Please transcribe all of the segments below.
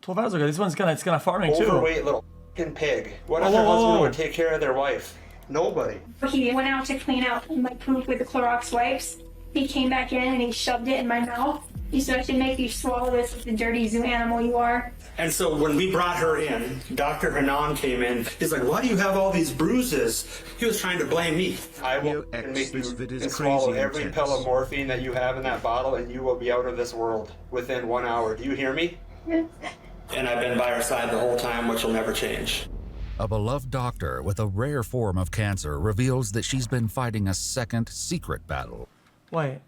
12 hours ago. This one's kind of farming too. Overweight little f***ing pig. What other husband would take care of their wife? Nobody. He went out to clean out my poop with the Clorox wipes. He came back in and he shoved it in my mouth. He said, I should make you swallow this with the dirty zoo animal you are. And so when we brought her in, Dr. Hanan came in. He's like, why do you have all these bruises? He was trying to blame me. I will make you swallow every pill of morphine that you have in that bottle, and you will be out of this world within 1 hour. Do you hear me? And I've been by her side the whole time, which will never change. A beloved doctor with a rare form of cancer reveals that she's been fighting a second secret battle. Wait.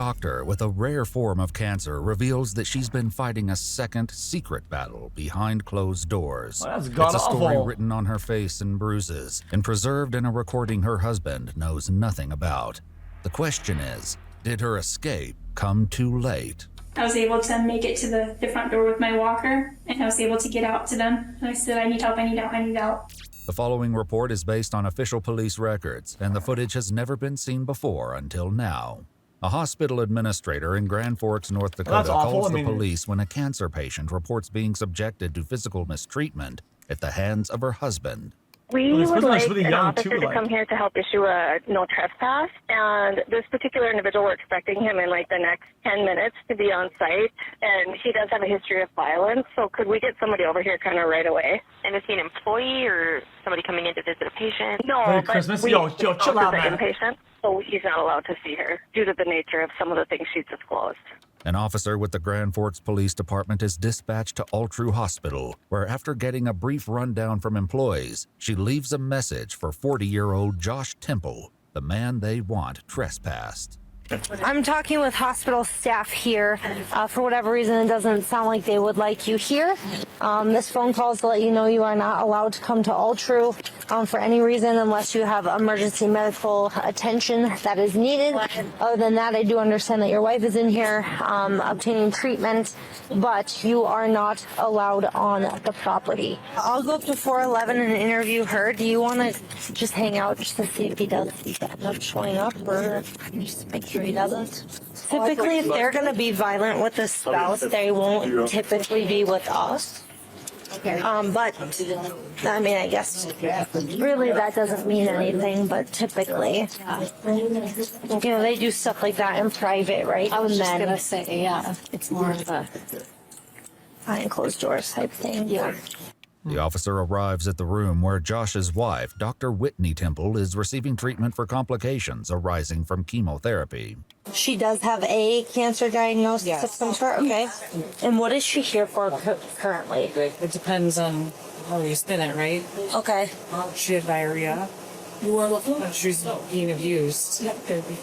Doctor with a rare form of cancer reveals that she's been fighting a second secret battle behind closed doors. Well, that's it's a story god-awful. written on her face in bruises and preserved in a recording her husband knows nothing about. The question is, did her escape come too late? I was able to make it to the front door with my walker, and I was able to get out to them. And I said, I need help, I need out, I need out. The following report is based on official police records, and the footage has never been seen before until now. A hospital administrator in Grand Forks, North Dakota calls the police when a cancer patient reports being subjected to physical mistreatment at the hands of her husband. We would like an officer to come here to help issue a no trespass, and this particular individual, we're expecting him in like the next 10 minutes to be on site, and he does have a history of violence, so could we get somebody over here kind of right away? And is he an employee or somebody coming in to visit a patient? No, Merry but Christmas. we Yo, chill out, man. inpatient, so he's not allowed to see her due to the nature of some of the things she's disclosed. An officer with the Grand Forks Police Department is dispatched to Altru Hospital, where after getting a brief rundown from employees, she leaves a message for 40-year-old Josh Temple, the man they want trespassed. I'm talking with hospital staff here. For whatever reason, it doesn't sound like they would like you here. This phone call is to let you know you are not allowed to come to Altru for any reason unless you have emergency medical attention that is needed. Other than that, I do understand that your wife is in here obtaining treatment, but you are not allowed on the property. I'll go up to 411 and interview her. Do you want to just hang out just to see if he does end up showing up, or just make sure he doesn't? Typically, if they're going to be violent with a spouse, they won't typically be with us. Okay. But, I mean, I guess really that doesn't mean anything, but typically, they do stuff like that in private, right? I was just going to say, yeah, it's more of a behind closed doors type thing. Yeah. The officer arrives at the room where Josh's wife, Dr. Whitney Temple, is receiving treatment for complications arising from chemotherapy. She does have a cancer diagnosis of some sort? Okay. And what is she here for currently? It depends on how you spin it, right? Okay. She had diarrhea. She's being abused. I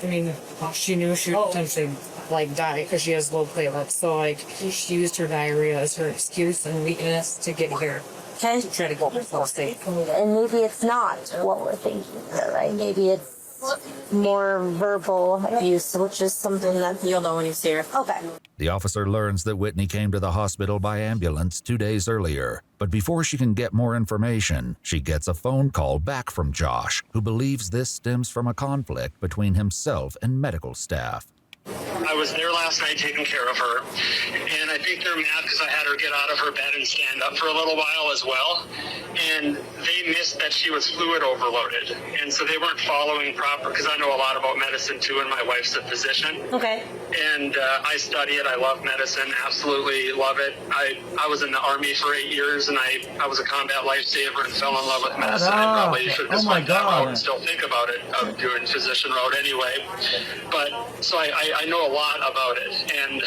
mean, she knew she would potentially die because she has low platelets. So she used her diarrhea as her excuse and weakness to get here. Okay. To try to go herself safe. And maybe it's not what we're thinking here, right? Maybe it's more verbal abuse, which is something that you'll know when you see her. Okay. The officer learns that Whitney came to the hospital by ambulance 2 days earlier. But before she can get more information, she gets a phone call back from Josh, who believes this stems from a conflict between himself and medical staff. I was there last night taking care of her, and I think they're mad because I had her get out of her bed and stand up for a little while as well, and they missed that she was fluid overloaded, and so they weren't following proper, because I know a lot about medicine too, and my wife's a physician. Okay. And I study it. I love medicine, absolutely love it. I was in the Army for 8 years, and I was a combat lifesaver and fell in love with medicine. I probably should have went that route and still think about it, of doing physician route anyway. But, so I know a lot about it, and,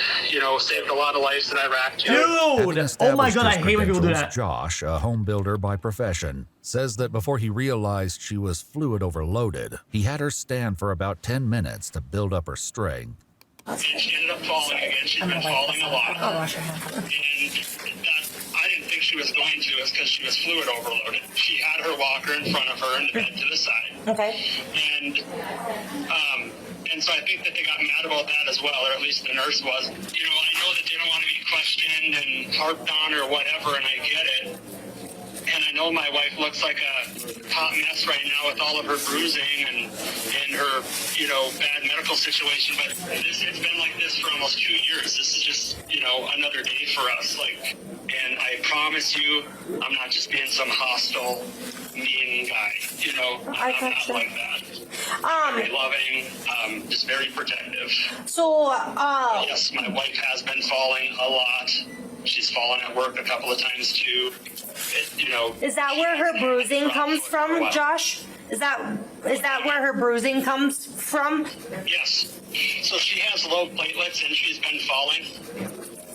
saved a lot of lives in Iraq too. Dude! Oh my god, I hate when people do that. Josh, a home builder by profession, says that before he realized she was fluid overloaded, he had her stand for about 10 minutes to build up her strength. And she ended up falling again. She's been falling a lot. And I didn't think she was going to, is because she was fluid overloaded. She had her walker in front of her and the bed to the side. Okay. And so I think that they got mad about that as well, or at least the nurse was. I know that they don't want to be questioned and harped on or whatever, and I get it. And and I know my wife looks like a hot mess right now with all of her bruising and her, you know, bad medical situation, but it's been like this for almost 2 years. This is just, you know, another day for us. Like, and I promise you, I'm not just being some hostile, mean guy. You know, I'm not like that. Very loving, just very protective. So, yes, my wife has been falling a lot. She's fallen at work a couple of times too. You know, is that where her bruising comes from, Josh? Is that where her bruising comes from? Yes. So she has low platelets and she's been falling.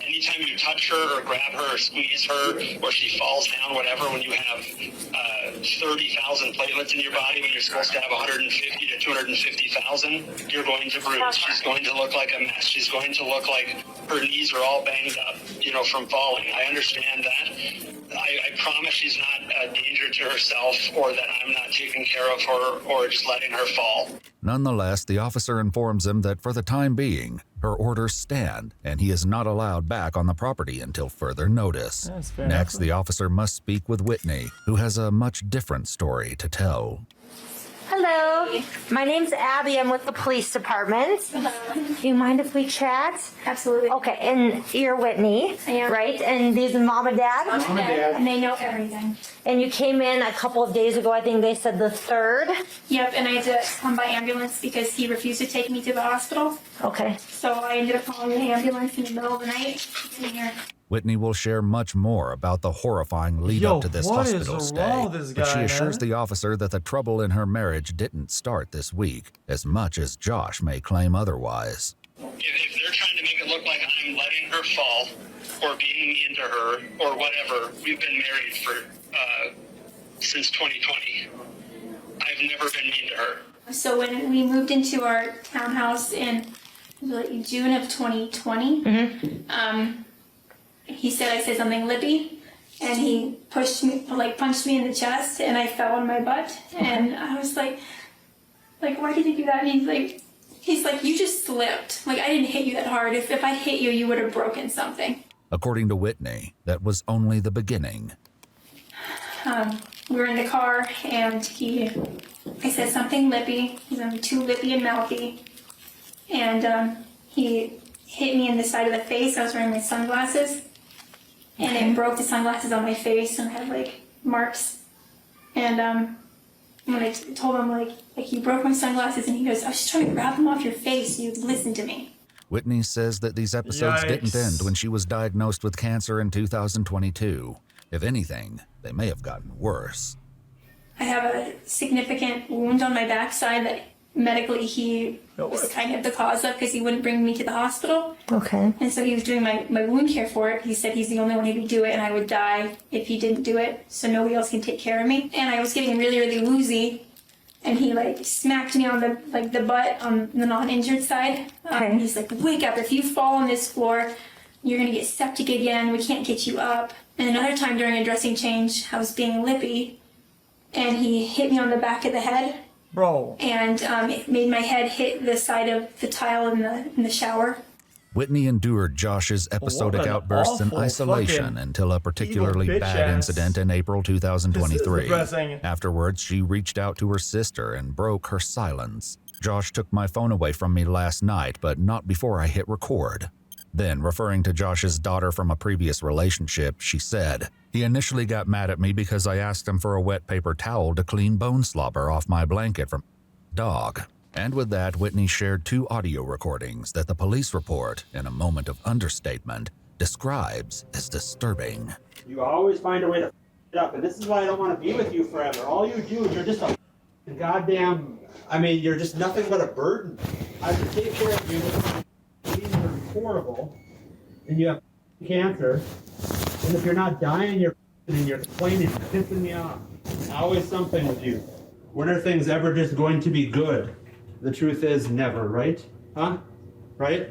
Anytime you touch her or grab her or squeeze her or she falls down, whatever, when you have 30,000 platelets in your body when you're supposed to have 150 to 250,000, you're going to bruise. She's going to look like a mess. She's going to look like her knees are all banged up, you know, from falling. I understand that. I promise she's not a danger to herself or that I'm not taking care of her or just letting her fall. Nonetheless, the officer informs him that for the time being, her orders stand and he is not allowed back on the property until further notice. Next, the officer must speak with Whitney, who has a much different story to tell. Hello, my name's Abby. I'm with the police department. Do you mind if we chat? Absolutely. Okay, and you're Whitney, I am. right? And these are mom and dad? Mom and dad. And they know everything. And you came in a couple of days ago, I think they said the 3rd. Yep, and I had to come by ambulance because he refused to take me to the hospital. Okay. So I ended up calling the ambulance in the middle of the night. In here. Whitney will share much more about the horrifying lead-up to this hospital stay, but she assures the officer that the trouble in her marriage didn't start this week, as much as Josh may claim otherwise. If they're trying to make it look like I'm letting her fall or being mean to her or whatever, we've been married for since 2020. I've never been mean to her. So when we moved into our townhouse in June of 2020, he said I said something lippy, and he punched me in the chest, and I fell on my butt, and I was like, why did you do that? And he's like, you just slipped. Like, I didn't hit you that hard. If I hit you, you would have broken something. According to Whitney, that was only the beginning. We were in the car, and I said something lippy. He's too lippy and mouthy, and he hit me in the side of the face. I was wearing my sunglasses. And it broke the sunglasses on my face and I had like marks. And when I told him like you broke my sunglasses, and he goes, I was just trying to grab them off your face so you'd listen to me. Whitney says that these episodes didn't end when she was diagnosed with cancer in 2022. If anything, they may have gotten worse. I have a significant wound on my backside that medically he was kind of the cause of because he wouldn't bring me to the hospital. Okay. And so he was doing my wound care for it. He said he's the only one who could do it and I would die if he didn't do it, so nobody else can take care of me. And I was getting really, really woozy, and he like smacked me on the butt on the non-injured side. He's like, wake up, if you fall on this floor, you're gonna get septic again, we can't get you up. And another time during a dressing change, I was being lippy, and he hit me on the back of the head. Bro. And it made my head hit the side of the tile in the shower. Whitney endured Josh's episodic outbursts in isolation until a particularly bad incident in April 2023. Afterwards, she reached out to her sister and broke her silence. Josh took my phone away from me last night, but not before I hit record. Then, referring to Josh's daughter from a previous relationship, she said, he initially got mad at me because I asked him for a wet paper towel to clean bone slobber off my blanket from dog. And with that, Whitney shared 2 audio recordings that the police report, in a moment of understatement, describes as disturbing. You always find a way to f it up, and this is why I don't want to be with you forever. All you do is you're just a goddamn, you're just nothing but a burden. I have to take care of you. You're horrible, and you have cancer, and if you're not dying, you're complaining, you're pissing me off. Always something with you. When are things ever just going to be good? The truth is never, right? Huh? Right?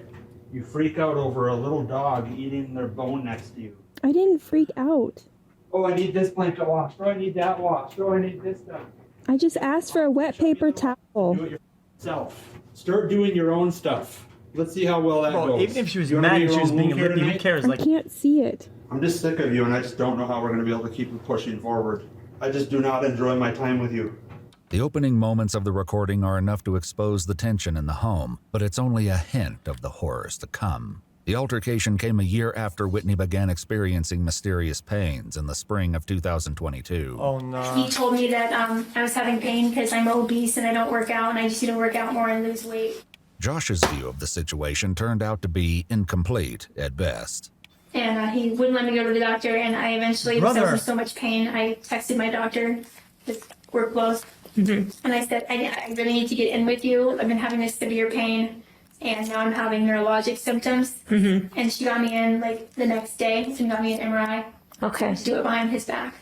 You freak out over a little dog eating their bone next to you. I didn't freak out. Oh, I need this blanket washed. Oh, I need that washed. Oh, I need this done. I just asked for a wet paper towel. Do it yourself. Start doing your own stuff. Let's see how well that goes. Even if she was mad and she was being lippy, who cares? I can't see it. I'm just sick of you, and I just don't know how we're going to be able to keep pushing forward. I just do not enjoy my time with you. The opening moments of the recording are enough to expose the tension in the home, but it's only a hint of the horrors to come. The altercation came a year after Whitney began experiencing mysterious pains in the spring of 2022. Oh no. He told me that I was having pain because I'm obese and I don't work out and I just need to work out more and lose weight. Josh's view of the situation turned out to be incomplete at best. And he wouldn't let me go to the doctor, and I eventually, because I was in so much pain, I texted my doctor, his work clothes, and I said, I really need to get in with you. I've been having this severe pain, and now I'm having neurologic symptoms. And she got me in like the next day and got me an MRI. Okay. To do it behind his back.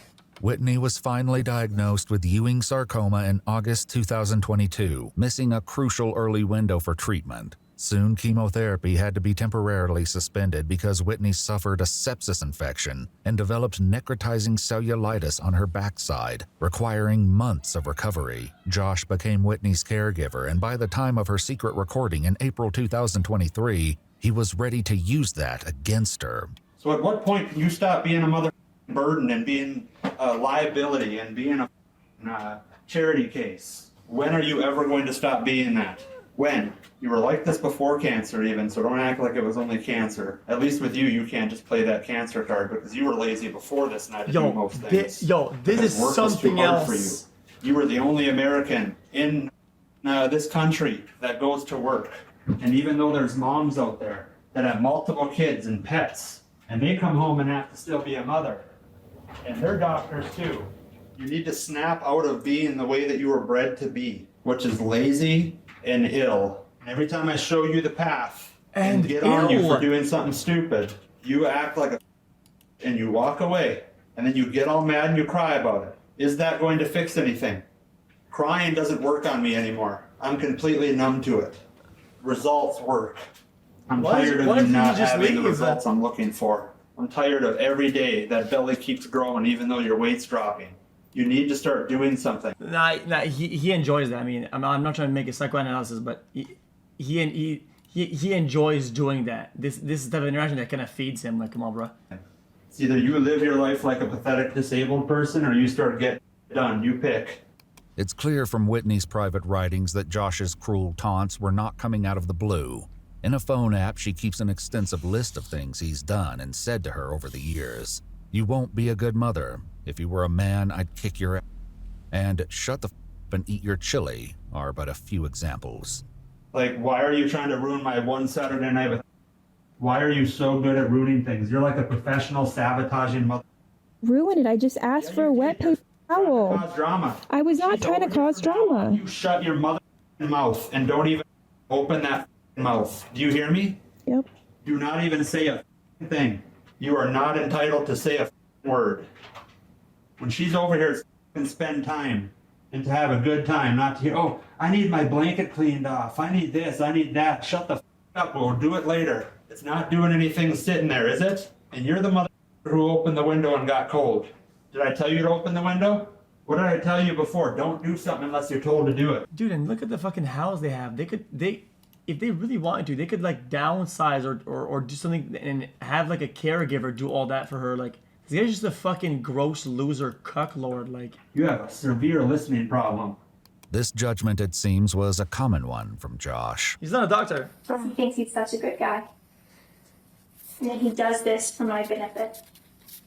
Whitney was finally diagnosed with Ewing sarcoma in August 2022, missing a crucial early window for treatment. Soon, chemotherapy had to be temporarily suspended because Whitney suffered a sepsis infection and developed necrotizing cellulitis on her backside, requiring months of recovery. Josh became Whitney's caregiver, and by the time of her secret recording in April 2023, he was ready to use that against her. So at what point can you stop being a mother burden and being a liability and being a charity case? When are you ever going to stop being that? When? You were like this before cancer even, so don't act like it was only cancer. At least with you, you can't just play that cancer card because you were lazy before this and I didn't do most things. This is something else. For you. You were the only American in this country that goes to work. And even though there's moms out there that have multiple kids and pets, and they come home and have to still be a mother, and they're doctors too, you need to snap out of being the way that you were bred to be, which is lazy and ill. And every time I show you the path and get on you for doing something stupid, you act like a and you walk away, and then you get all mad and you cry about it. Is that going to fix anything? Crying doesn't work on me anymore. I'm completely numb to it. Results work. I'm tired of you not having the results I'm looking for. I'm tired of every day that belly keeps growing even though your weight's dropping. You need to start doing something. He enjoys that. I mean, I'm not trying to make a psychoanalysis, but he enjoys doing that. This is the type of interaction that kind of feeds him. Like, come on, bro. It's either you live your life like a pathetic disabled person or you start getting done. You pick. It's clear from Whitney's private writings that Josh's cruel taunts were not coming out of the blue. In a phone app, she keeps an extensive list of things he's done and said to her over the years. You won't be a good mother. If you were a man, I'd kick your ass. And shut the f*** and eat your chili are but a few examples. Like, why are you trying to ruin my one Saturday night with... Why are you so good at ruining things? You're like a professional sabotaging mother. Ruin it. I just asked for a wet paper towel. Cause drama. I was not trying to cause drama. You shut your mother mouth and don't even open that mouth. Do you hear me? Yep. Do not even say a thing. You are not entitled to say a word. When she's over here to spend time and to have a good time, not to hear, oh, I need my blanket cleaned off. I need this, I need that. Shut the up. We'll do it later. It's not doing anything sitting there, is it? And you're the mother who opened the window and got cold. Did I tell you to open the window? What did I tell you before? Don't do something unless you're told to do it. Dude, and look at the fucking house they have. If they really wanted to, they could like downsize or do something and have like a caregiver do all that for her. Like, this guy's just a fucking gross loser cucklord. Like, you have a severe listening problem. This judgment, it seems, was a common one from Josh. He's not a doctor. He thinks he's such a good guy. And then he does this for my benefit.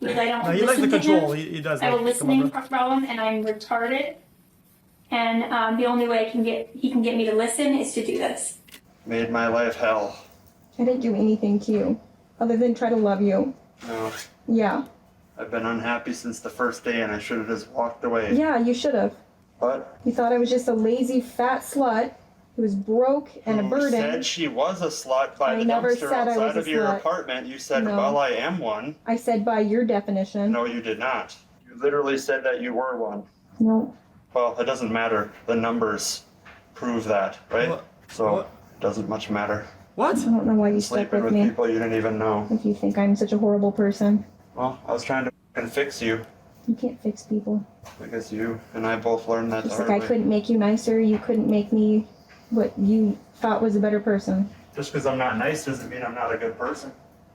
Because I don't he likes the listen to control. him. He does. I have a listening problem and I'm retarded. And the only way he can get me to listen is to do this. Made my life hell. I didn't do anything to you, other than try to love you. No. Yeah. I've been unhappy since the first day and I should have just walked away. Yeah, you should have. What? You thought I was just a lazy fat slut who was broke and a burden. You said she was a slut by the dumpster outside of your apartment. You said, well, I am one. I said by your definition. No, you did not. You literally said that you were one. No. Well, it doesn't matter. The numbers prove that, right? What? So it doesn't much matter. What? I don't know why you stuck Sleeping with with me. people you didn't even know. If you think I'm such a horrible person. Well, I was trying to fix you. You can't fix people. Because you and I both learned that the Just hard like I way. couldn't make you nicer, you couldn't make me what you thought was a better person. Just because I'm not nice doesn't mean I'm not a good person.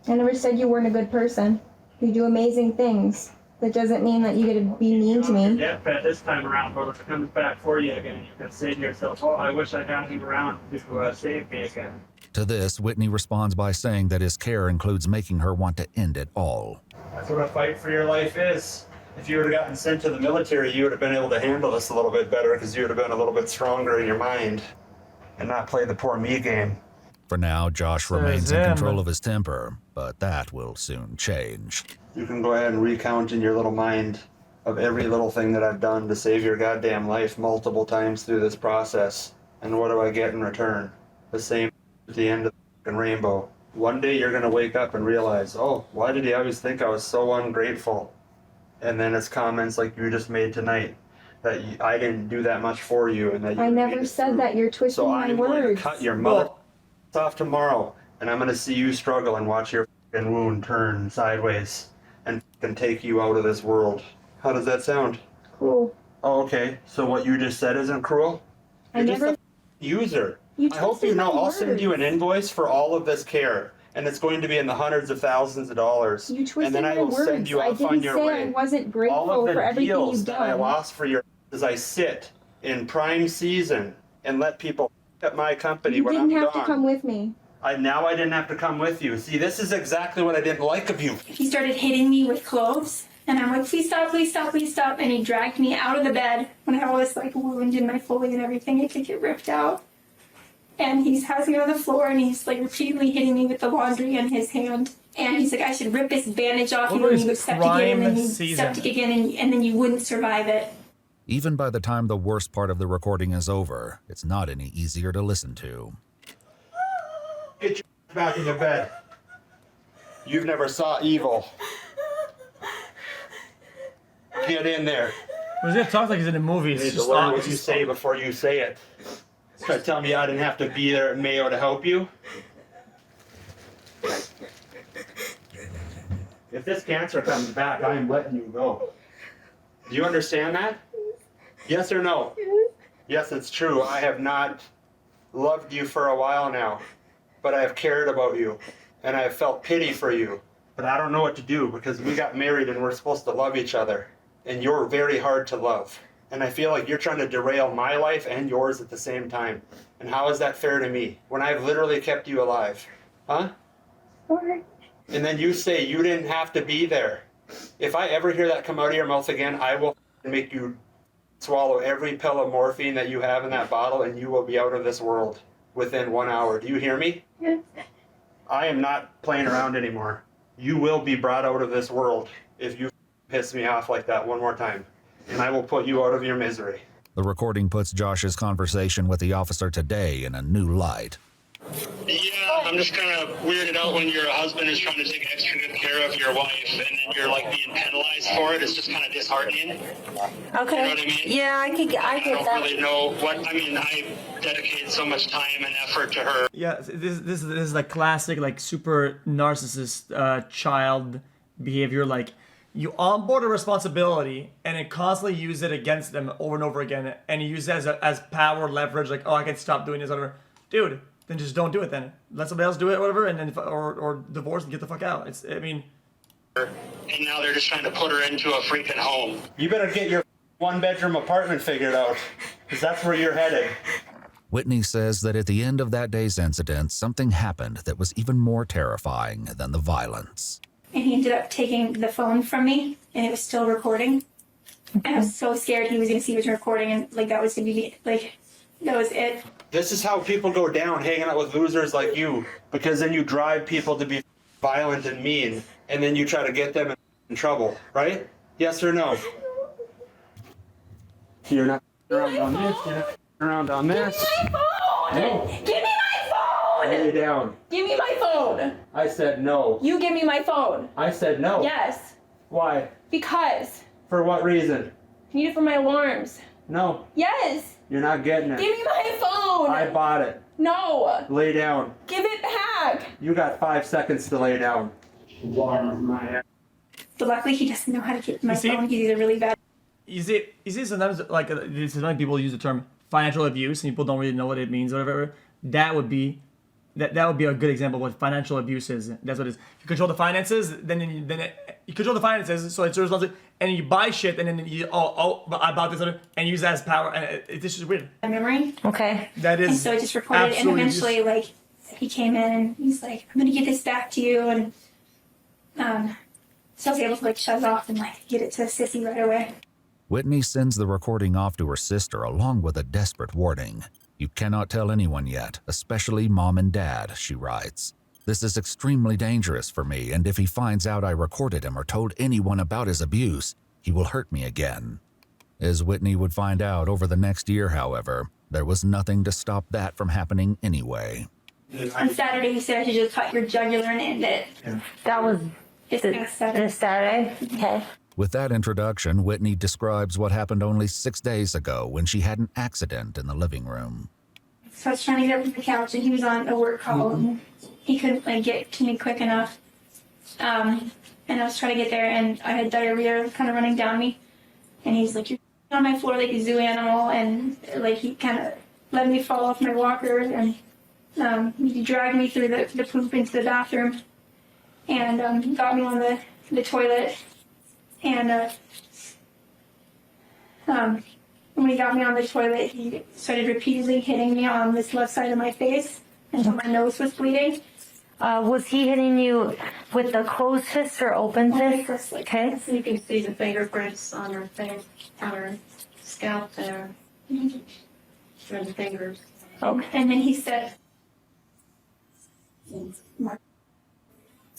I never said you weren't a good person. You do amazing things. That doesn't mean that you get to be mean to me. Yeah, but this time around, but if it comes back for you again, you can say to yourself, oh, I wish I had him around to save me again. To this, Whitney responds by saying that his care includes making her want to end it all. That's what a fight for your life is. If you would have gotten sent to the military, you would have been able to handle this a little bit better because you would have been a little bit stronger in your mind and not play the poor me game. For now, Josh remains in control of his temper, but that will soon change. You can go ahead and recount in your little mind of every little thing that I've done to save your goddamn life multiple times through this process. And what do I get in return? The same at the end of the rainbow. One day you're going to wake up and realize, oh, why did he always think I was so ungrateful? And then it's comments like you just made tonight that I didn't do that much for you, and that you I never said that. You're twisting my words. So I'm going to cut your mother off tomorrow, and I'm going to see you struggle and watch your wound turn sideways and take you out of this world. How does that sound? Cool. Oh, okay. So what you just said isn't cruel? You're just a user. I hope you know I'll send you an invoice for all of this care, and it's going to be in the hundreds of thousands of dollars. You twisted and then I will my words. send you off on your way. I wasn't grateful all of for the everything deals you've that I done. lost for your as I sit in prime season and let people at my company You when didn't I'm have gone. to come with me. I didn't have to come with you. See, this is exactly what I didn't like of you. He started hitting me with clothes, and I'm like, please stop, please stop, please stop. And he dragged me out of the bed when I had all this like wound in my Foley and everything. It could get ripped out. And he has me on the floor, and he's like repeatedly hitting me with the laundry in his hand. And he's like, I should rip this bandage off you when you go septic again, and then you septic again, and then you wouldn't survive it. Even by the time the worst part of the recording is over, it's not any easier to listen to. Get your back in the bed. You've never saw evil. Get in there. Well, he's gonna talk like he's in a movie. You need to learn what you say before you say it. Try to tell me I didn't have to be there at Mayo to help you. If this cancer comes back, I am letting you go. Do you understand that? Yes or no? Yes, it's true. I have not loved you for a while now, but I have cared about you, and I have felt pity for you. But I don't know what to do because we got married and we're supposed to love each other, and you're very hard to love. And I feel like you're trying to derail my life and yours at the same time. And how is that fair to me when I've literally kept you alive? Huh? Sorry. And then you say you didn't have to be there. If I ever hear that come out of your mouth again, I will make you swallow every pill of morphine that you have in that bottle, and you will be out of this world within 1 hour. Do you hear me? Yes. I am not playing around anymore. You will be brought out of this world if you piss me off like that one more time, and I will put you out of your misery. The recording puts Josh's conversation with the officer today in a new light. Yeah, I'm just kind of weirded out when your husband is trying to take extra good care of your wife, and then you're like being penalized for it. It's just kind of disheartening. Okay. You know what I mean? Yeah, I get I that. don't really know what. I mean, I dedicated so much time and effort to her. Yeah, this is like classic, like super narcissist child behavior. Like you onboard a responsibility and then constantly use it against them over and over again, and you use it as power leverage. Like, oh, I can stop doing this, whatever. Dude, then just don't do it. Then let somebody else do it, whatever, and then or divorce and get the fuck out. I mean. And now they're just trying to put her into a freaking home. You better get your one-bedroom apartment figured out, because that's where you're headed. Whitney says that at the end of that day's incident, something happened that was even more terrifying than the violence. And he ended up taking the phone from me, and it was still recording. And I was so scared he was going to see it was recording, and like that was going to be like, that was it. This is how people go down, hanging out with losers like you, because then you drive people to be violent and mean, and then you try to get them in trouble, right? Yes or no? You're not around on this. You're not around on this. Give me my phone! No. Give me my phone! Lay down. Give me my phone! I said no. You give me my phone. I said no. Yes. Why? Because. For what reason? I need it for my alarms. No. Yes. You're not getting it. Give me my phone. I bought it. No. Lay down. Give it back. You got 5 seconds to lay down. But luckily he doesn't know how to get my You see? phone. He's a really bad. You see sometimes like sometimes people use the term financial abuse and people don't really know what it means or whatever. That would be a good example of what financial abuse is. That's what it is. If you control the finances, then you control the finances, so it's your responsibility, and you buy shit, and then you but I bought this other, and use that as power, and it's just weird. Memory. Okay. That is. And so I just recorded it, and eventually, like, he came in and he's like, "I'm gonna get this back to you," and so I was able to like shut it off and like get it to Sissy right away. Whitney sends the recording off to her sister along with a desperate warning. You cannot tell anyone yet, especially mom and dad, she writes. This is extremely dangerous for me, and if he finds out I recorded him or told anyone about his abuse, he will hurt me again. As Whitney would find out over the next year, however, there was nothing to stop that from happening anyway. On Saturday, he said I should just cut your jugular and end it. Yeah. That was this Saturday? Okay. With that introduction, Whitney describes what happened only 6 days ago when she had an accident in the living room. So I was trying to get up from the couch, and he was on a work call, and he couldn't like get to me quick enough. And I was trying to get there, and I had diarrhea kind of running down me. And he's like, "You're on my floor like a zoo animal," and like he kind of let me fall off my walker, and he dragged me through the poop into the bathroom, and got me on the toilet. And when he got me on the toilet, he started repeatedly hitting me on this left side of my face until my nose was bleeding. Was he hitting you with the closed fist or open fist? Okay. So you can see the fingerprints on her face, on her scalp there. For the fingers. Okay. And then he said...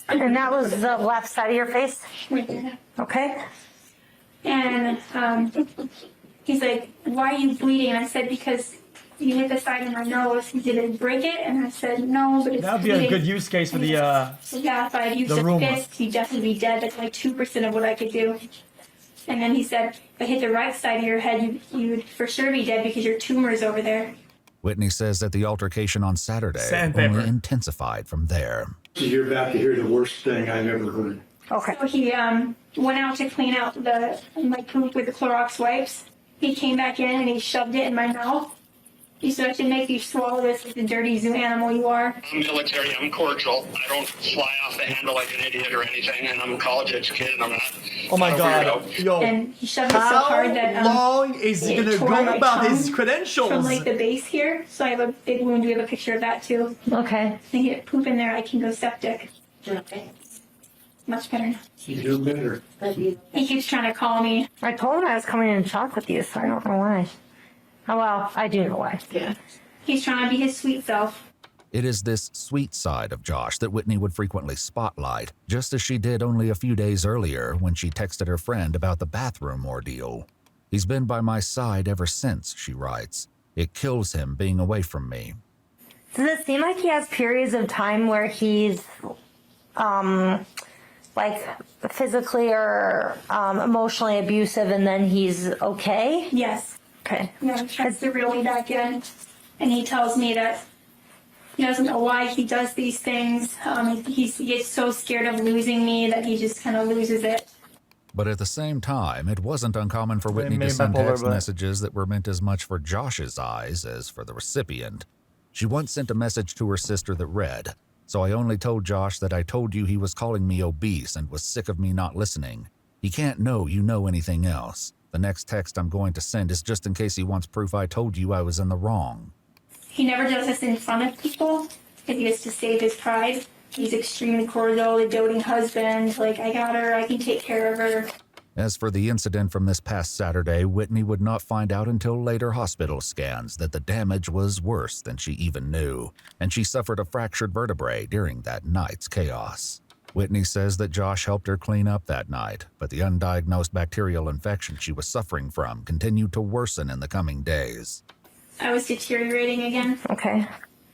And that was the left side of your face? Right there. Okay. And he's like, "Why are you bleeding?" And I said, "Because you hit the side of my nose. Did it break it?" And I said, "No, but it's That would be bleeding." a good use case for the Yeah, if I had used a room. fist, he'd definitely be dead. That's like 2% of what I could do. And then he said, "If I hit the right side of your head, you'd for sure be dead because your tumor is over there." Whitney says that the altercation on Saturday Sandpaper. only intensified from there. You're about to hear the worst thing I've ever heard. Okay. So he went out to clean out my poop with the Clorox wipes. He came back in and he shoved it in my mouth. He said, "I should make you swallow this like the dirty zoo animal you are." I'm military, I'm cordial. I don't fly off the handle like an idiot or anything, and I'm a college educated, I'm not. Oh my a God. weirdo. Yo. And he shoved it so hard that How long is he it gonna tore go my about his tongue credentials? from like the base here. So I have a big wound. We have a picture of that too. Okay. If I get poop in there, I can go septic. Okay. Much better now. You do better. He keeps trying to call me. I told him I was coming in and talk with you, so I don't know why. Oh, well, I do know why. Yeah. He's trying to be his sweet self. It is this sweet side of Josh that Whitney would frequently spotlight, just as she did only a few days earlier when she texted her friend about the bathroom ordeal. He's been by my side ever since, she writes. It kills him being away from me. Does it seem like he has periods of time where he's, like, physically or emotionally abusive and then he's okay? Yes. Okay. Yeah, he tries to reel me back in. And he tells me that he doesn't know why he does these things. He gets so scared of losing me that he just kind of loses it. But at the same time, it wasn't uncommon for Whitney to made send bipolar, text but- messages that were meant as much for Josh's eyes as for the recipient. She once sent a message to her sister that read, "So I only told Josh that I told you he was calling me obese and was sick of me not listening. He can't know you know anything else. The next text I'm going to send is just in case he wants proof I told you I was in the wrong." He never does this in front of people because he has to save his pride. He's extremely cordial, a doting husband. Like, "I got her, I can take care of her." As for the incident from this past Saturday, Whitney would not find out until later hospital scans that the damage was worse than she even knew, and she suffered a fractured vertebrae during that night's chaos. Whitney says that Josh helped her clean up that night, but the undiagnosed bacterial infection she was suffering from continued to worsen in the coming days. I was deteriorating again. Okay.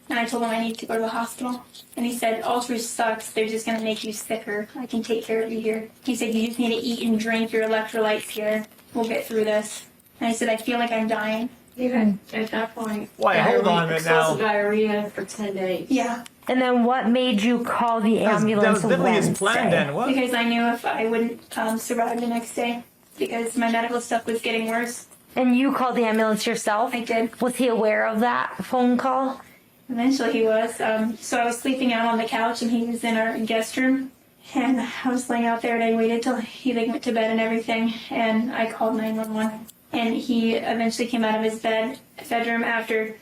And I told him I need to go to the hospital. And he said, "Ultrasound sucks. They're just going to make you sicker. I can take care of you here." He said, "You just need to eat and drink your electrolytes here. We'll get through this." And I said, "I feel like I'm dying." Even at that point. Why, hold on a minute now. Excessive diarrhea for 10 days. Yeah. And then what made you call the ambulance That was definitely his Wednesday? plan then. What? Because I knew if I wouldn't survive the next day. Because my medical stuff was getting worse. And you called the ambulance yourself? I did. Was he aware of that phone call? Eventually he was. So I was sleeping out on the couch and he was in our guest room. And I was laying out there and I waited till he like went to bed and everything, and I called 911. And he eventually came out of his bedroom after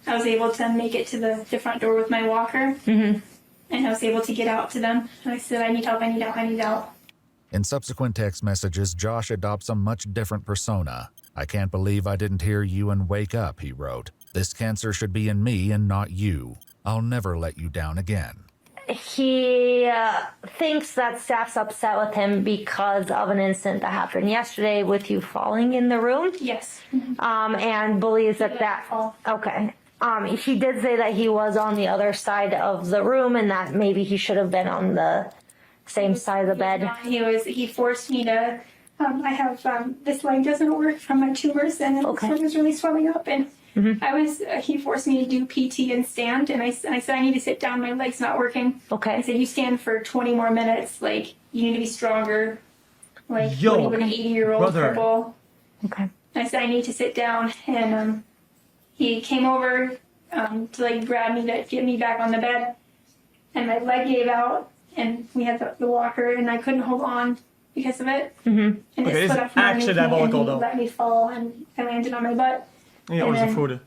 I was able to make it to the front door with my walker. And I was able to get out to them. And I said, I need help, I need help, I need help. In subsequent text messages, Josh adopts a much different persona. I can't believe I didn't hear you and wake up, he wrote. This cancer should be in me and not you. I'll never let you down again. He thinks that staff's upset with him because of an incident that happened yesterday with you falling in the room. Yes. And believes that okay. He did say that he was on the other side of the room and that maybe he should have been on the same side of the bed. He forced me to, I have, this leg doesn't work from my tumors, and this leg was really swelling up, and he forced me to do PT and stand, and I said, I need to sit down, my leg's not working. I said, you stand for 20 more minutes, like, you need to be stronger, like, what are you, an 80-year-old cripple? I said, I need to sit down, and he came over to, like, grab me to get me back on the bed, and my leg gave out, and we had the walker, and I couldn't hold on because of it. And it split up from underneath me, and he let me fall, and I landed on my butt. Yeah, or the food.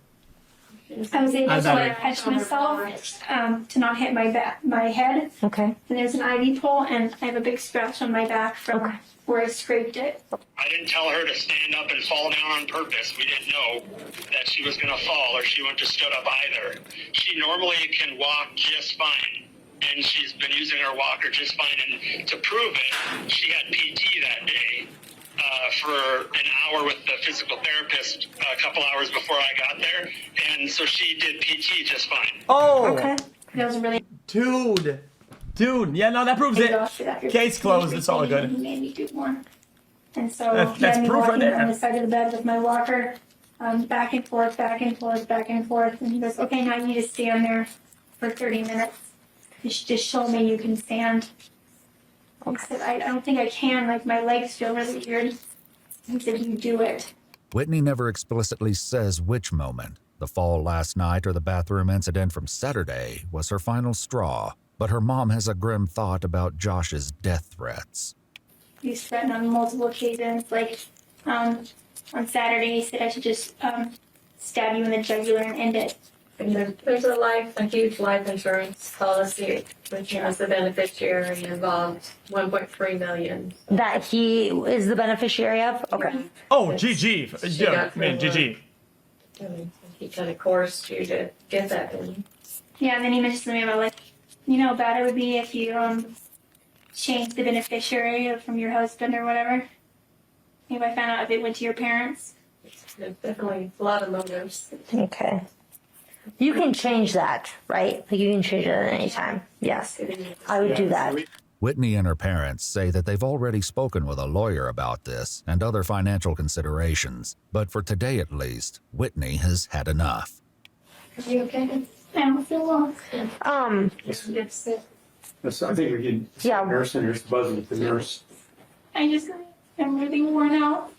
I was able to catch myself to not hit my head. And there's an IV pole, and I have a big scratch on my back from where I scraped it. I didn't tell her to stand up and fall down on purpose. We didn't know that she was going to fall or she wouldn't have stood up either. She normally can walk just fine, and she's been using her walker just fine. And to prove it, she had PT that day for an hour with the physical therapist a couple hours before I got there. And so she did PT just fine. Oh! That was really... Dude, yeah, no, that proves it. Case closed, it's all good. He made me do more. And so he that's had me proof right walking there. on the side of the bed with my walker, back and forth, back and forth, back and forth. And he goes, okay, now you need to stand there for 30 minutes. You should just show me you can stand. I said, I don't think I can. Like, my legs feel really weird. He said, you do it. Whitney never explicitly says which moment, the fall last night or the bathroom incident from Saturday, was her final straw. But her mom has a grim thought about Josh's death threats. He's threatened on multiple occasions. Like, on Saturday, he said I should just stab you in the jugular and end it. And there's a huge life insurance policy, which has the beneficiary involved, $1.3 million. That he is the beneficiary of? Okay. Oh, GG. Yeah, I mean, GG. He kind of coerced you to get that in. Yeah, and then he mentioned to me about, like, you know how bad it would be if you changed the beneficiary from your husband or whatever. If I found out if it went to your parents. There's definitely a lot of motives. Okay. You can change that, right? Like, you can change it at any time. Yes, I would do that. Whitney and her parents say that they've already spoken with a lawyer about this and other financial considerations. But for today at least, Whitney has had enough. Are you okay? I don't feel well. I think we can nurse and nurse buzzing with the nurse. I'm really worn out.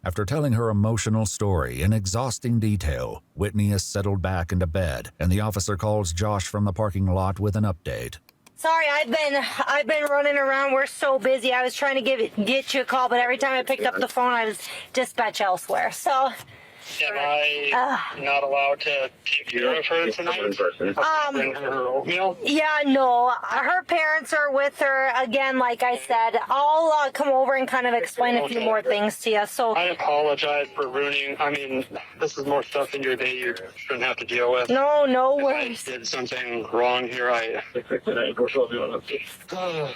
After telling her emotional story in exhausting detail, Whitney has settled back into bed, and the officer calls Josh from the parking lot with an update. Sorry, I've been running around. We're so busy. I was trying to get you a call, but every time I picked up the phone, I was dispatched elsewhere. So. Am I not allowed to take care of her tonight? Bring her oatmeal? Yeah, no. Her parents are with her. Again, like I said, I'll come over and kind of explain a few more things to you. So I apologize for ruining. I mean, this is more stuff in your day you shouldn't have to deal with. No worries. If I did something wrong here,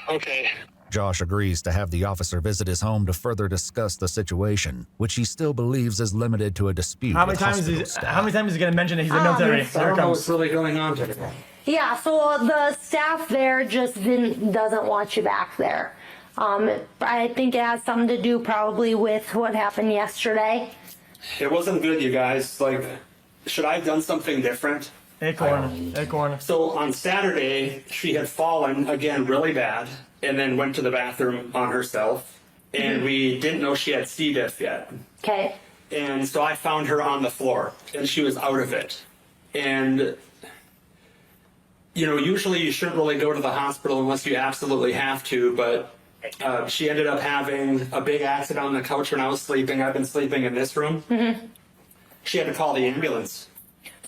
okay. Josh agrees to have the officer visit his home to further discuss the situation, which he still believes is limited to a dispute. How many times is he going to mention that he's in the military? I don't know what's really going on today. Yeah, so the staff there just doesn't want you back there. I think it has something to do probably with what happened yesterday. It wasn't good, you guys. Like, should I have done something different? Acorn. So on Saturday, she had fallen again really bad and then went to the bathroom on herself. And we didn't know she had C. diff yet. Okay. And so I found her on the floor and she was out of it. And usually you shouldn't really go to the hospital unless you absolutely have to, but she ended up having a big accident on the couch when I was sleeping. I've been sleeping in this room. Mm-hmm. She had to call the ambulance.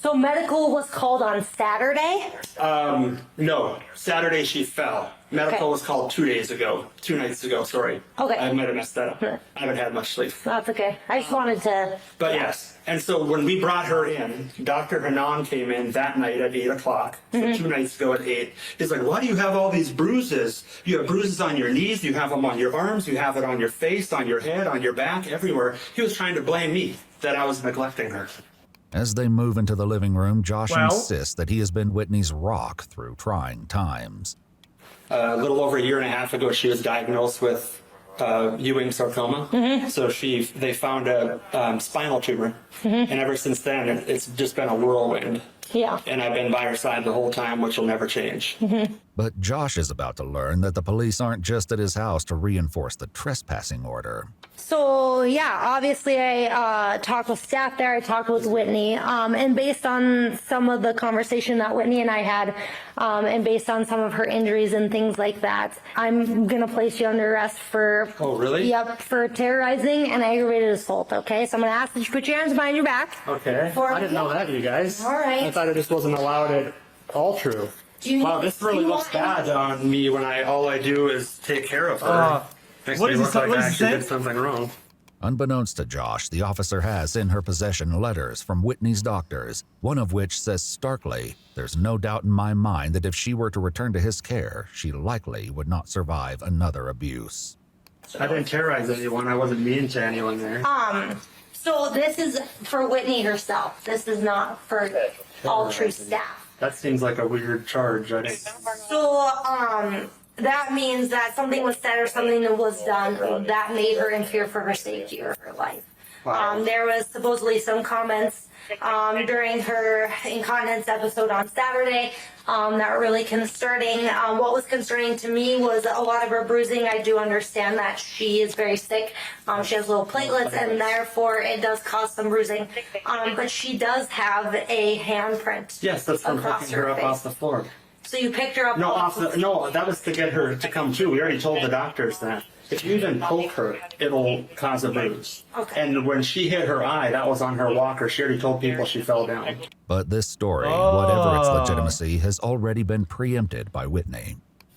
So medical was called on Saturday? No, Saturday she fell. Medical was called 2 nights ago, sorry. Okay. I might have messed that up. I haven't had much sleep. That's okay. I just wanted to... But yes, and so when we brought her in, Dr. Hanan came in that night at 8 o'clock, so 2 nights ago at 8. He's like, why do you have all these bruises? You have bruises on your knees, you have them on your arms, you have it on your face, on your head, on your back, everywhere. He was trying to blame me that I was neglecting her. As they move into the living room, Josh insists that he has been Whitney's rock through trying times. A little over a year and a half ago, she was diagnosed with Ewing sarcoma. So they found a spinal tumor. And ever since then, it's just been a whirlwind. Yeah. And I've been by her side the whole time, which will never change. But Josh is about to learn that the police aren't just at his house to reinforce the trespassing order. So, yeah, obviously I talked with staff there, I talked with Whitney, and based on some of the conversation that Whitney and I had, and based on some of her injuries and things like that, I'm going to place you under arrest for... Oh, really? Yep, for terrorizing and aggravated assault, okay? So I'm going to ask that you put your hands behind your back. Okay. I didn't know that, you guys. All right. I thought it just wasn't allowed at all true. Wow, this really looks bad on me when all I do is take care of her. Makes me look like I actually did something wrong. Unbeknownst to Josh, the officer has in her possession letters from Whitney's doctors, one of which says starkly, there's no doubt in my mind that if she were to return to his care, she likely would not survive another abuse. I didn't terrorize anyone. I wasn't mean to anyone there. So this is for Whitney herself. This is not for all true staff. That seems like a weird charge. So, that means that something was said or something that was done that made her in fear for her safety or her life. Wow. There was supposedly some comments during her incontinence episode on Saturday that were really concerning. What was concerning to me was a lot of her bruising. I do understand that she is very sick. She has low platelets, and therefore it does cause some bruising. But she does have a handprint. Yes, that's from picking her up off the floor. So you picked her up. No, that was to get her to come to. We already told the doctors that. If you even poke her, it'll cause a bruise. Okay. And when she hit her eye, that was on her walker. She already told people she fell down. But this story, whatever its legitimacy, has already been preempted by Whitney.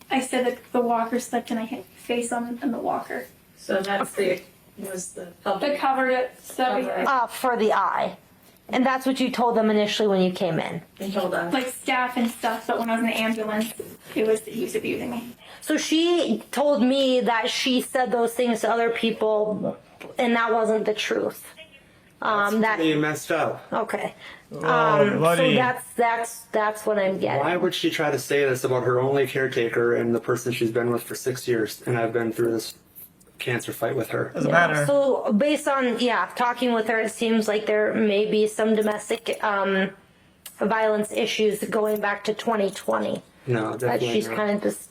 I said that the walker slipped and I hit my face on the walker. So that's the They covered it. So For the eye. And that's what you told them initially when you came in. they told us. like staff and stuff, but when I was in the ambulance, he was abusing me. So she told me that she said those things to other people, and that wasn't the truth. You messed up. Okay. So buddy. that's what I'm getting. Why would she try to say this about her only caretaker and the person she's been with for 6 years? And I've been through this cancer fight with her. Doesn't matter. So based on talking with her, it seems like there may be some domestic violence issues going back to 2020 No, that definitely she's not. kind of just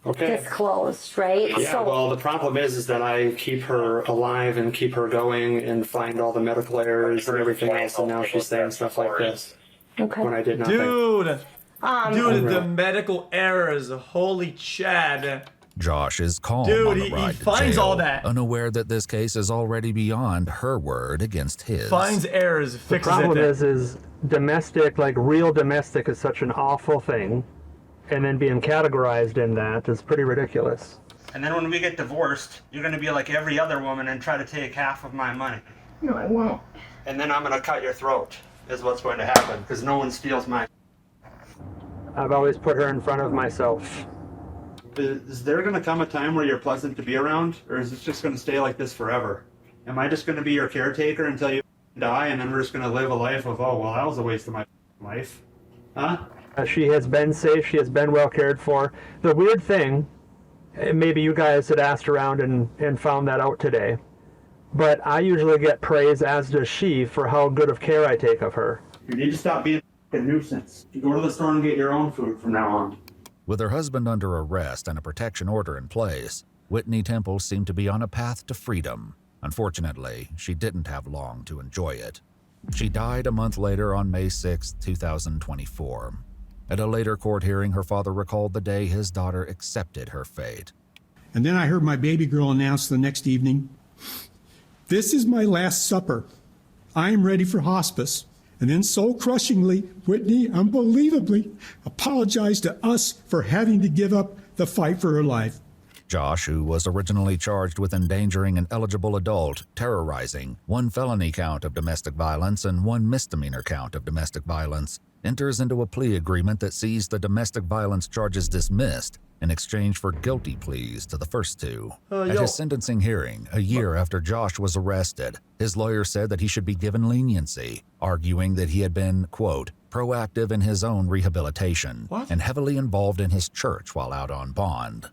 Okay. disclosed, right? Yeah, So, well, the problem is that I keep her alive and keep her going and find all the medical errors and everything else, and now she's saying stuff like this okay. when I did nothing. Dude, the medical errors. Holy Chad. Josh is calm Dude, on the he ride to finds jail, all that. unaware that this case is already beyond her word against his. Finds errors, The fixes problem it. is domestic, like real domestic, is such an awful thing, and then being categorized in that is pretty ridiculous. And then when we get divorced, you're going to be like every other woman and try to take half of my money. No, I won't. And then I'm going to cut your throat, is what's going to happen, because no one steals my... I've always put her in front of myself. Is there going to come a time where you're pleasant to be around, or is it just going to stay like this forever? Am I just going to be your caretaker until you die, and then we're just going to live a life of, oh, well, that was a waste of my life? Huh? She has been safe. She has been well cared for. The weird thing, maybe you guys had asked around and found that out today, but I usually get praise, as does she, for how good of care I take of her. You need to stop being a nuisance. You go to the store and get your own food from now on. With her husband under arrest and a protection order in place, Whitney Temple seemed to be on a path to freedom. Unfortunately, she didn't have long to enjoy it. She died a month later on May 6, 2024. At a later court hearing, her father recalled the day his daughter accepted her fate. And then I heard my baby girl announce the next evening, "This is my last supper. I am ready for hospice." And then soul-crushingly, Whitney unbelievably apologized to us for having to give up the fight for her life. Josh, who was originally charged with endangering an eligible adult, terrorizing, 1 felony count of domestic violence and 1 misdemeanor count of domestic violence, enters into a plea agreement that sees the domestic violence charges dismissed in exchange for guilty pleas to the first 2. At his sentencing hearing, a year after Josh was arrested, his lawyer said that he should be given leniency, arguing that he had been, quote, proactive in his own rehabilitation and heavily involved in his church while out on bond.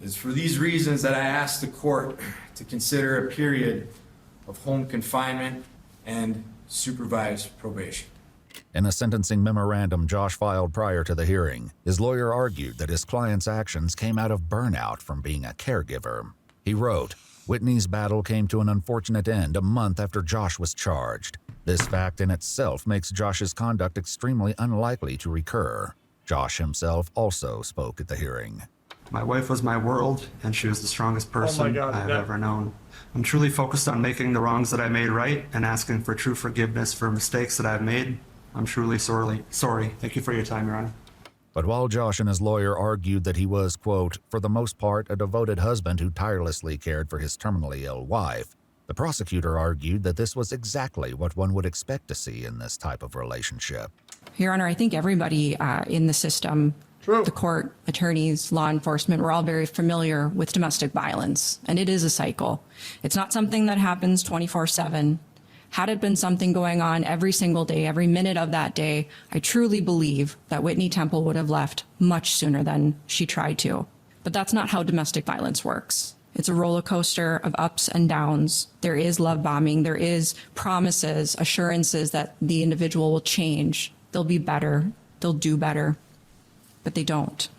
It's for these reasons that I asked the court to consider a period of home confinement and supervised probation. In a sentencing memorandum Josh filed prior to the hearing, his lawyer argued that his client's actions came out of burnout from being a caregiver. He wrote, "Whitney's battle came to an unfortunate end a month after Josh was charged. This fact in itself makes Josh's conduct extremely unlikely to recur." Josh himself also spoke at the hearing. My wife was my world, and she was the strongest person I've ever known. I'm truly focused on making the wrongs that I made right and asking for true forgiveness for mistakes that I've made. I'm truly sorry. Thank you for your time, Your Honor. But while Josh and his lawyer argued that he was, quote, for the most part, a devoted husband who tirelessly cared for his terminally ill wife, the prosecutor argued that this was exactly what one would expect to see in this type of relationship. Your Honor, I think everybody in the system, the court, attorneys, law enforcement, we're all very familiar with domestic violence, and it is a cycle. It's not something that happens 24/7. Had it been something going on every single day, every minute of that day, I truly believe that Whitney Temple would have left much sooner than she tried to. But that's not how domestic violence works. It's a roller coaster of ups and downs. There is love bombing. There is promises, assurances that the individual will change. They'll be better. They'll do better. But they don't.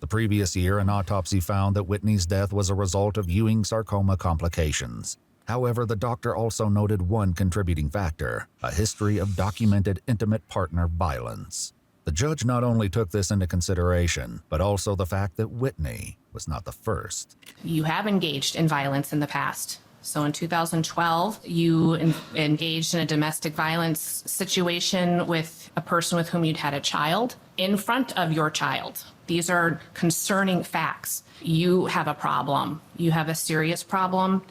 The previous year, an autopsy found that Whitney's death was a result of Ewing sarcoma complications. However, the doctor also noted one contributing factor, a history of documented intimate partner violence. The judge not only took this into consideration, but also the fact that Whitney was not the first. You have engaged in violence in the past. So in 2012, you engaged in a domestic violence situation with a person with whom you'd had a child in front of your child. These are concerning facts. You have a problem. You have a serious problem.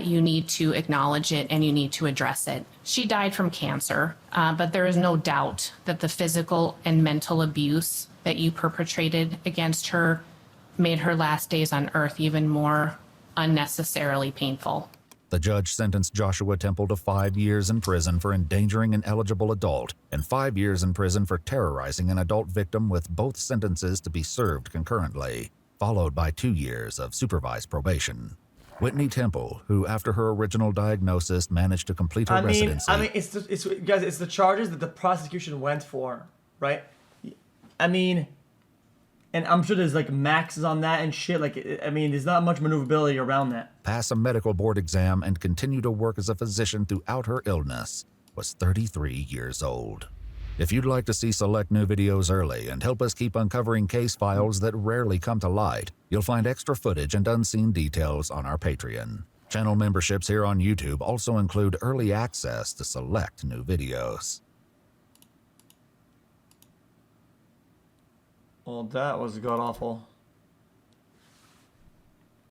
You need to acknowledge it and you need to address it. She died from cancer, but there is no doubt that the physical and mental abuse that you perpetrated against her made her last days on earth even more unnecessarily painful. The judge sentenced Joshua Temple to 5 years in prison for endangering an eligible adult and 5 years in prison for terrorizing an adult victim, with both sentences to be served concurrently, followed by 2 years of supervised probation. Whitney Temple, who after her original diagnosis managed to complete her residency. It's the charges that the prosecution went for, right? I mean, and I'm sure there's like maxes on that and shit. Like, I mean, there's not much maneuverability around that. Pass a medical board exam and continue to work as a physician throughout her illness, was 33 years old. If you'd like to see select new videos early and help us keep uncovering case files that rarely come to light, you'll find extra footage and unseen details on our Patreon. Channel memberships here on YouTube also include early access to select new videos. Well, that was god-awful.